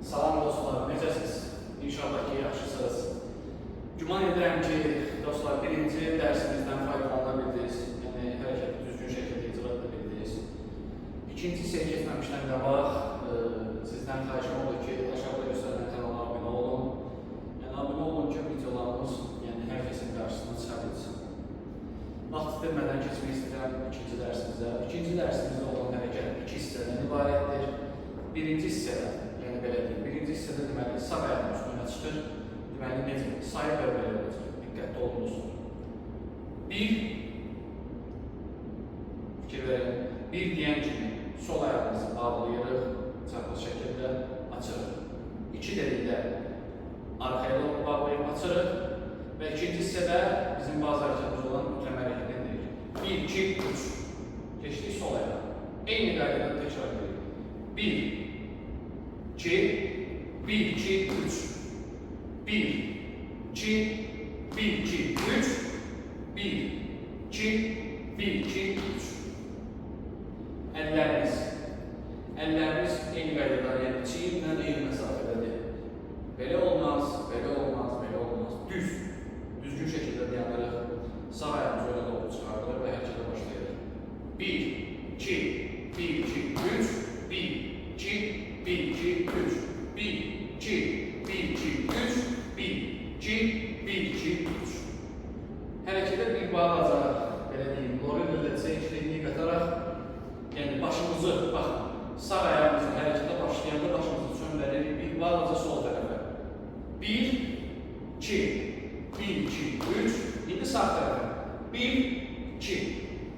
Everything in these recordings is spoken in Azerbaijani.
Salam dostlar, necəsiniz? İnşallah ki, yaxşısınız. Güman edirəm ki, dostlar, birinci dərsimizdən faydalana bildiniz. Yəni, hərəkəti düzgün şəkildə icra edə bildiniz. İkinci hissəyə keçməmişdən qabaq sizdən xahişim olur ki, aşağıda göstərilən kanala abunə olun. Yəni, abunə olun ki, videolarımız hər kəsin qarşısına çıxa bilsin. Vaxt itirmədən keçmək istəyirəm ikinci dərsimizə. İkinci dərsimizdə olan hərəkət iki hissədən ibarətdir. Birinci hissədə, yəni belə deyim, birinci hissədə deməli sağ ayağın üstünə çıxır. Deməli necə? Sayı və belə olacaq. Diqqətli olunuz. Fikir verin. Bir deyən kimi sol ayağımızı bağlayırıq, çarpaz şəkildə açırıq. İki dedikdə arxaya doğru bağlayıb açırıq. Və ikinci hissədə bizim bazı hərəkətimiz olan mütləmə hərəkətini deyirik. 1, 2, 3. Keçdik sol ayağa. Eyni qaydada təkrar edirik. 1, 2, 1, 2, 3. 1, 2, 1, 2, 3. 1, 2, 1, 2, 3. Əllərimiz eyni qaydada, yəni çiyinlə eyni məsafədədir. Belə olmaz, belə olmaz, belə olmaz. Düzgün şəkildə dayanırıq. Sağ ayağımızı öne doğru çıxardırıq və hərəkətə başlayırıq. 1, 2, 1, 2, 3. 1, 2, 1, 2, 3. 1, 2, 1, 2, 3. 1, 2, 1, 2, 3. Hərəkətə bir balaca, belə deyim, lorel ilə çəkiliyini qataraq, yəni başımızı, baxın, sağ ayağımızı hərəkətə başlayanda başımızı çöndəririk bir balaca sol tərəfə. 1, 2, 1, 2, 3. İndi sağ tərəfə. 1, 2,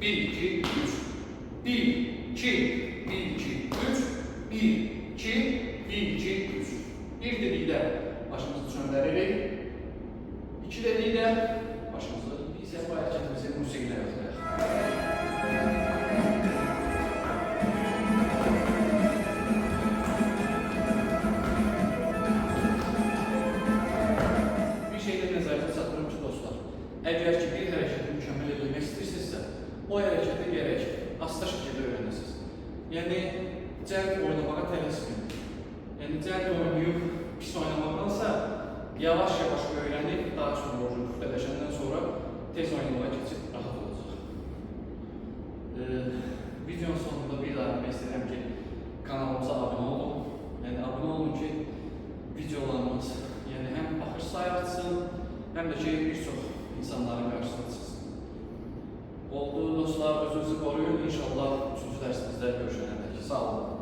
1, 2, 3. 1, 2, 1, 2, 3. 1, 2, 1, 2, 3. Bir dedikdə başımızı çöndəririk. İki dedikdə başımızı, biz bu hərəkətimizi musiqilə yoxlayaq. Əgər ki, bir hərəkəti mükəmməl edilmək istəyirsinizsə, o hərəkəti gərək asta şəkildə öyrənəsiniz. Yəni, cəld oynamağa tələsməyin. Yəni, cəld oynayıb pis oynamaqdansa, yavaş-yavaş öyrənib, daha çox borcunu kütləşəndən sonra tez oynamağa keçib rahat olacaq. Videonun sonunda bir daha demək istəyirəm ki, kanalımıza abunə olun. Yəni, abunə olun ki, videolarımız həm baxış sayı artsın, həm də ki, bir çox insanların qarşısına çıxsın. Oldu dostlar, özünüzü qoruyun. İnşallah 3-cü dərsimizdə görüşənədək. Sağ olun.